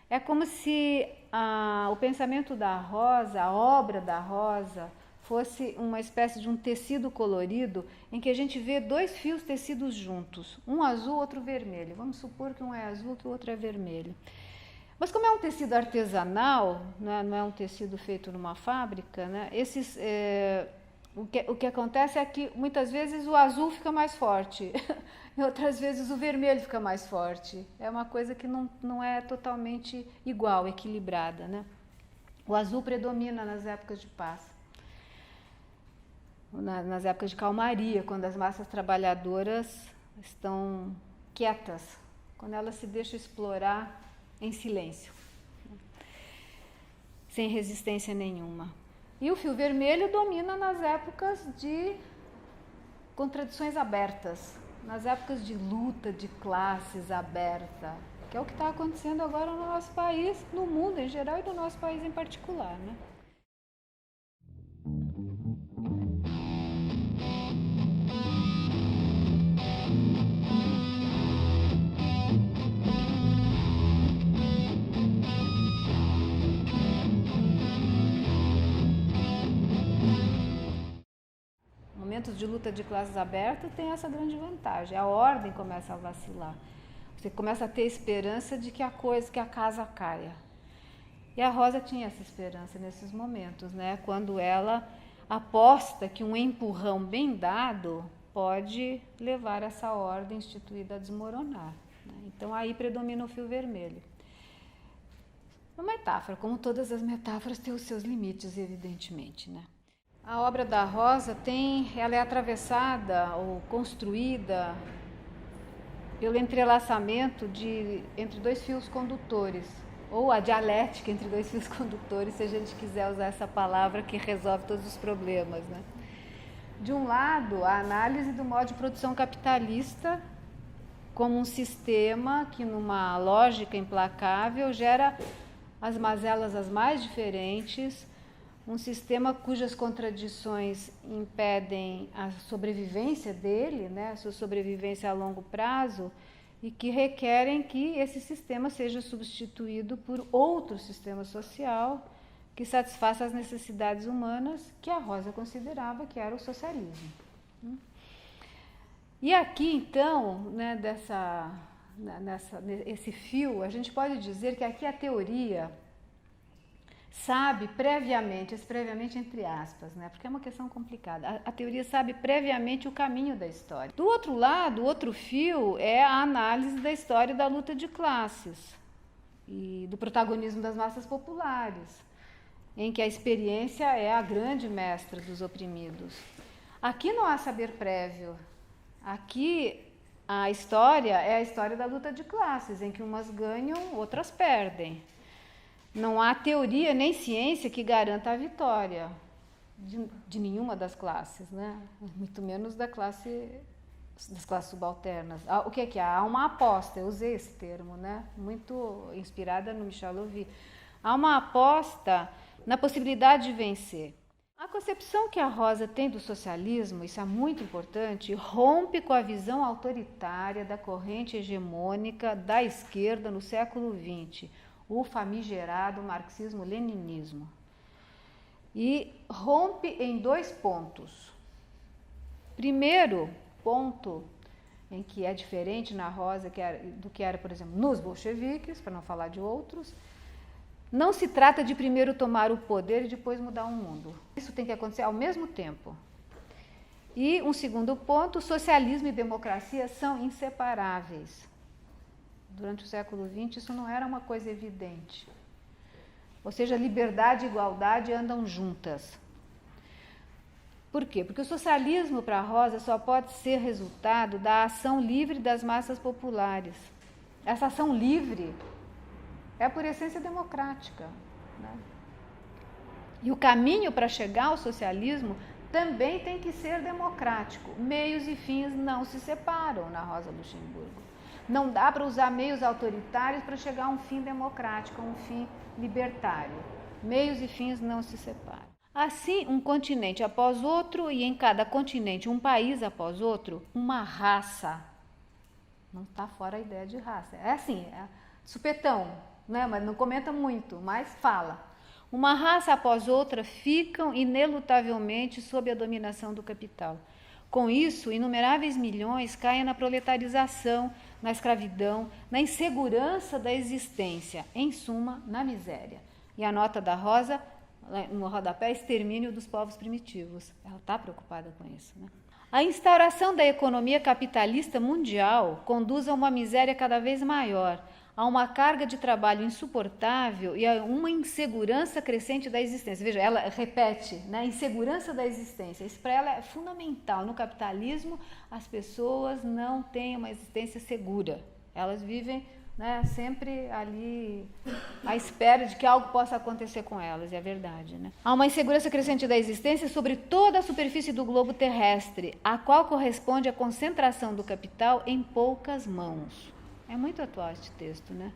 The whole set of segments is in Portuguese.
É como se o pensamento da Rosa, a obra da Rosa, fosse uma espécie de um tecido colorido em que a gente vê dois fios tecidos juntos, um azul, outro vermelho. Vamos supor que um é azul, que o outro é vermelho. Mas como é um tecido artesanal, né, não é um tecido feito numa fábrica, né, o que acontece é que muitas vezes o azul fica mais forte e outras vezes o vermelho fica mais forte. É uma coisa que não é totalmente igual, equilibrada, né? O azul predomina nas épocas de paz, nas épocas de calmaria, quando as massas trabalhadoras estão quietas, quando elas se deixam explorar em silêncio, sem resistência nenhuma. E o fio vermelho domina nas épocas de contradições abertas, nas épocas de luta de classes aberta, que é o que está acontecendo agora no nosso país, no mundo em geral e no nosso país em particular, né? Momentos de luta de classes aberta tem essa grande vantagem. A ordem começa a vacilar. Você começa a ter esperança de que a casa caia. E a Rosa tinha essa esperança nesses momentos, né? Quando ela aposta que um empurrão bem dado pode levar essa ordem instituída a desmoronar, né? Então aí predomina o fio vermelho. Uma metáfora, como todas as metáforas, tem os seus limites, evidentemente, né? A obra da Rosa ela é atravessada ou construída pelo entrelaçamento entre dois fios condutores, ou a dialética entre dois fios condutores, se a gente quiser usar essa palavra que resolve todos os problemas, né? De um lado, a análise do modo de produção capitalista como um sistema que, numa lógica implacável, gera as mazelas as mais diferentes, um sistema cujas contradições impedem a sobrevivência dele, né, a sua sobrevivência a longo prazo, e que requerem que esse sistema seja substituído por outro sistema social que satisfaça as necessidades humanas, que a Rosa considerava que era o socialismo. E aqui, então, né, esse fio, a gente pode dizer que aqui a teoria sabe previamente, esse previamente entre aspas, né? Porque é uma questão complicada. A teoria sabe previamente o caminho da história. Do outro lado, o outro fio é a análise da história da luta de classes e do protagonismo das massas populares, em que a experiência é a grande mestra dos oprimidos. Aqui não há saber prévio. Aqui a história é a história da luta de classes, em que umas ganham, outras perdem. Não há teoria nem ciência que garanta a vitória de nenhuma das classes, né? Muito menos das classes subalternas. O que é que há? Há uma aposta, eu usei esse termo, né? Muito inspirada no Michel Louvi. Há uma aposta na possibilidade de vencer. A concepção que a Rosa tem do socialismo, isso é muito importante, rompe com a visão autoritária da corrente hegemônica da esquerda no século XX, o famigerado marxismo-leninismo. E rompe em dois pontos. Primeiro ponto, em que é diferente na Rosa do que era, por exemplo, nos bolcheviques, para não falar de outros, não se trata de primeiro tomar o poder e depois mudar o mundo. Isso tem que acontecer ao mesmo tempo. E um segundo ponto, socialismo e democracia são inseparáveis. Durante o século XX, isso não era uma coisa evidente. Ou seja, liberdade e igualdade andam juntas. Por quê? Porque o socialismo, para a Rosa, só pode ser resultado da ação livre das massas populares. Essa ação livre é, por essência, democrática, né? E o caminho para chegar ao socialismo também tem que ser democrático. Meios e fins não se separam na Rosa Luxemburgo. Não dá para usar meios autoritários para chegar a um fim democrático, a um fim libertário. Meios e fins não se separam. Assim, um continente após outro, e em cada continente um país após outro, uma raça. Não está fora a ideia de raça. É assim, supetão. né? Mas não comenta muito, mas fala. Uma raça após outra ficam inelutavelmente sob a dominação do capital. Com isso, inumeráveis milhões caem na proletarização, na escravidão, na insegurança da existência, em suma, na miséria. E a nota da Rosa, no rodapé, extermínio dos povos primitivos. Ela está preocupada com isso, né? A instauração da economia capitalista mundial conduz a uma miséria cada vez maior, a uma carga de trabalho insuportável e a uma insegurança crescente da existência. Veja, ela repete, né? Insegurança da existência. Isso para ela é fundamental. No capitalismo, as pessoas não têm uma existência segura. Elas vivem, né, sempre ali à espera de que algo possa acontecer com elas, e é verdade, né? Há uma insegurança crescente da existência sobre toda a superfície do globo terrestre, a qual corresponde à concentração do capital em poucas mãos. É muito atual este texto, né?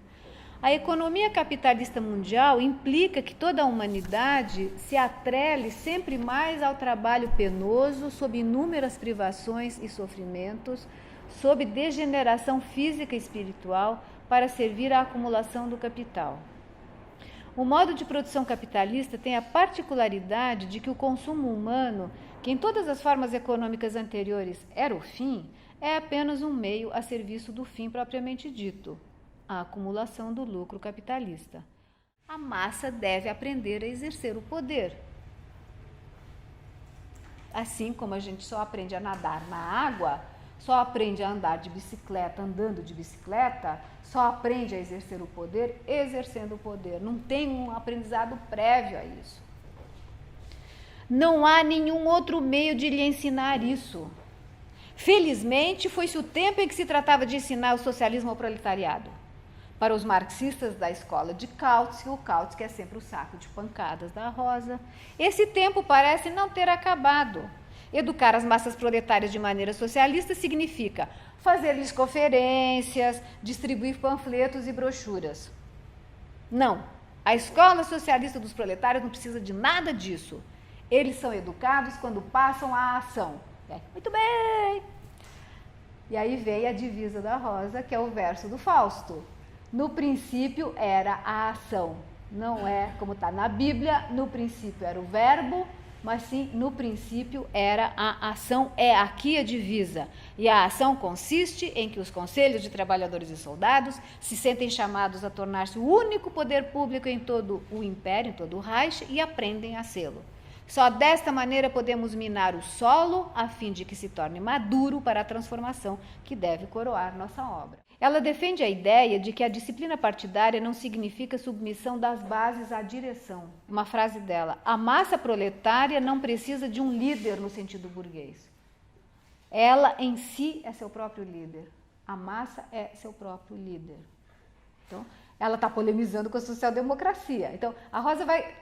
A economia capitalista mundial implica que toda a humanidade se atrele sempre mais ao trabalho penoso, sob inúmeras privações e sofrimentos, sob degeneração física e espiritual, para servir à acumulação do capital. O modo de produção capitalista tem a particularidade de que o consumo humano, que em todas as formas econômicas anteriores era o fim, é apenas um meio a serviço do fim propriamente dito, a acumulação do lucro capitalista. A massa deve aprender a exercer o poder. Assim como a gente só aprende a nadar na água, só aprende a andar de bicicleta andando de bicicleta, só aprende a exercer o poder exercendo o poder. Não tem um aprendizado prévio a isso. Não há nenhum outro meio de lhe ensinar isso. Felizmente, foi-se o tempo em que se tratava de ensinar o socialismo ao proletariado. Para os marxistas da escola de Kautsky, o Kautsky é sempre o saco de pancadas da Rosa, esse tempo parece não ter acabado. Educar as massas proletárias de maneira socialista significa fazer-lhes conferências, distribuir panfletos e brochuras. Não, a escola socialista dos proletários não precisa de nada disso. Eles são educados quando passam à ação. Muito bem! E aí vem a divisa da Rosa, que é o verso do Fausto. No princípio era a ação. Não é como está na Bíblia, no princípio era o verbo, mas sim, no princípio era a ação. É aqui a divisa. E a ação consiste em que os conselhos de trabalhadores e soldados se sentem chamados a tornar-se o único poder público em todo o império, em todo o Reich, e aprendem a sê-lo. Só desta maneira podemos minar o solo a fim de que se torne maduro para a transformação que deve coroar nossa obra. Ela defende a ideia de que a disciplina partidária não significa submissão das bases à direção. Uma frase dela: a massa proletária não precisa de um líder no sentido burguês. Ela em si é seu próprio líder. A massa é seu próprio líder. Então, ela está polemizando com a social-democracia. Então, a Rosa vai,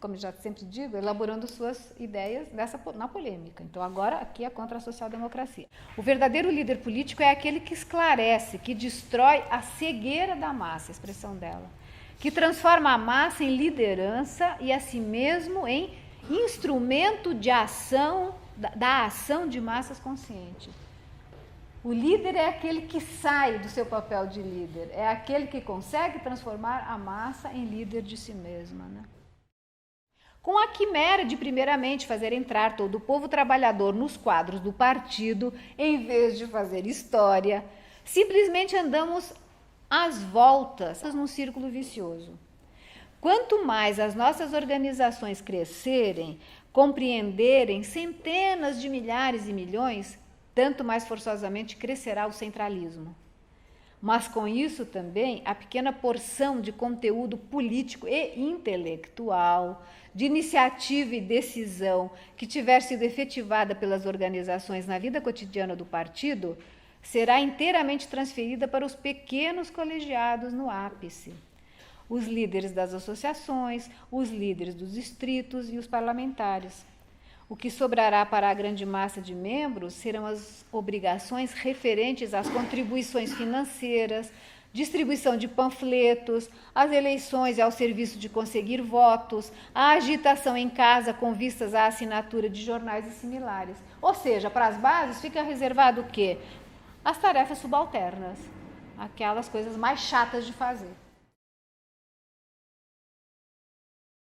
como já sempre digo, elaborando suas ideias na polêmica. Então, agora, aqui é contra a social-democracia. O verdadeiro líder político é aquele que esclarece, que destrói a cegueira da massa, a expressão dela, que transforma a massa em liderança e a si mesmo em instrumento de ação, da ação de massas consciente. O líder é aquele que sai do seu papel de líder, é aquele que consegue transformar a massa em líder de si mesma, né? Com a quimera de, primeiramente, fazer entrar todo o povo trabalhador nos quadros do partido, em vez de fazer história, simplesmente andamos às voltas num círculo vicioso. Quanto mais as nossas organizações crescerem, compreenderem centenas de milhares e milhões, tanto mais forçosamente crescerá o centralismo. Mas com isso também a pequena porção de conteúdo político e intelectual, de iniciativa e decisão que tiver sido efetivada pelas organizações na vida cotidiana do partido, será inteiramente transferida para os pequenos colegiados no ápice. Os líderes das associações, os líderes dos distritos e os parlamentares. O que sobrará para a grande massa de membros serão as obrigações referentes às contribuições financeiras, distribuição de panfletos, as eleições e ao serviço de conseguir votos, a agitação em casa com vistas à assinatura de jornais e similares. Ou seja, para as bases fica reservado o quê? As tarefas subalternas, aquelas coisas mais chatas de fazer.